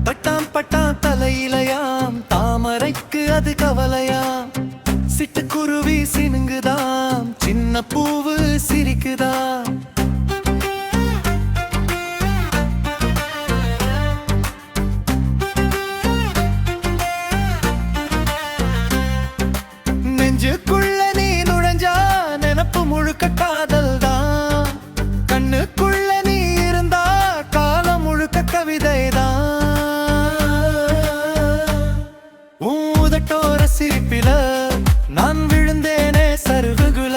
பட்டாம் பட்டாம் தலையிலையாம் தாமரைக்கு அது கவலையாம். சிட்டுக்குருவி சினுங்குதாம், சின்ன பூவு சிரிக்குதாம். நெஞ்சுக்குள்ள நீ நுழைஞ்சா நினப்பு முழுக்க காதல் தான். கண்ணுக்குள்ள நீ இருந்தா காலம் முழுக்க கவிதை தான். ஊதட்டோர சிரிப்பில நான் விழுந்தேனே சருகுல.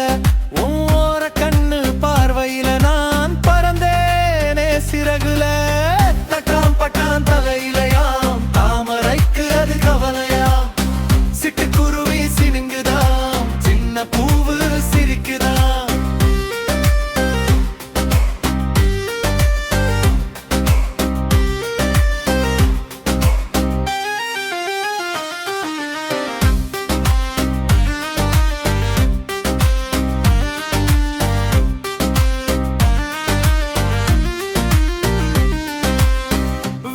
ஓர கண்ணு பார்வையில நான் பறந்தேனே சிறகுல. தட்டாம் பட்டாம் தலையிலையாம் தாமரைக்கு அது கவலையாம். சிட்டுக்குருவி சினுங்குதாம், சின்ன பூவு சிரிக்குதாம்.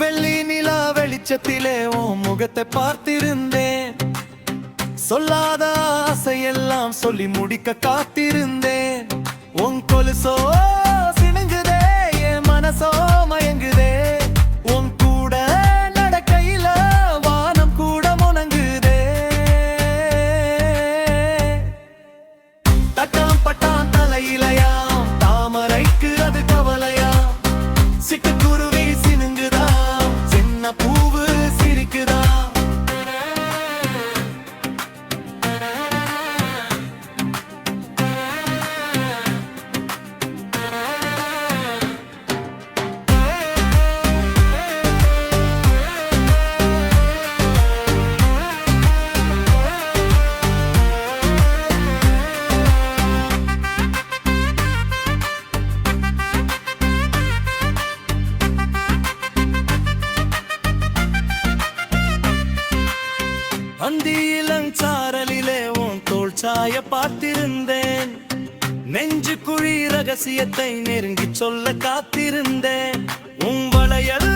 வெள்ளி நிலா வெளிச்சத்திலே உன் முகத்தை பார்த்திருந்தேன். சொல்லாத ஆசையெல்லாம் சொல்லி முடிக்க காத்திருந்தேன். உன் கொலுசோ சினுங்குதே, என் மனசோ மயங்குதே. உன் கூட நடக்கையில வானம் கூட முணங்குதே. தட்டாம் பட்டாம் தலையிலையாம் தாமரைக்கு அது கவலையாம். சிட்டுக்குருவி சினுங்குதாம், சின்ன பூவு சிரிக்குதாம். அந்தி இளஞ்சாரலிலே உன் தோள் சாய பார்த்திருந்தேன். நெஞ்சு குழி ரகசியத்தை நெருங்கி சொல்ல காத்திருந்தேன். உன் வளையல்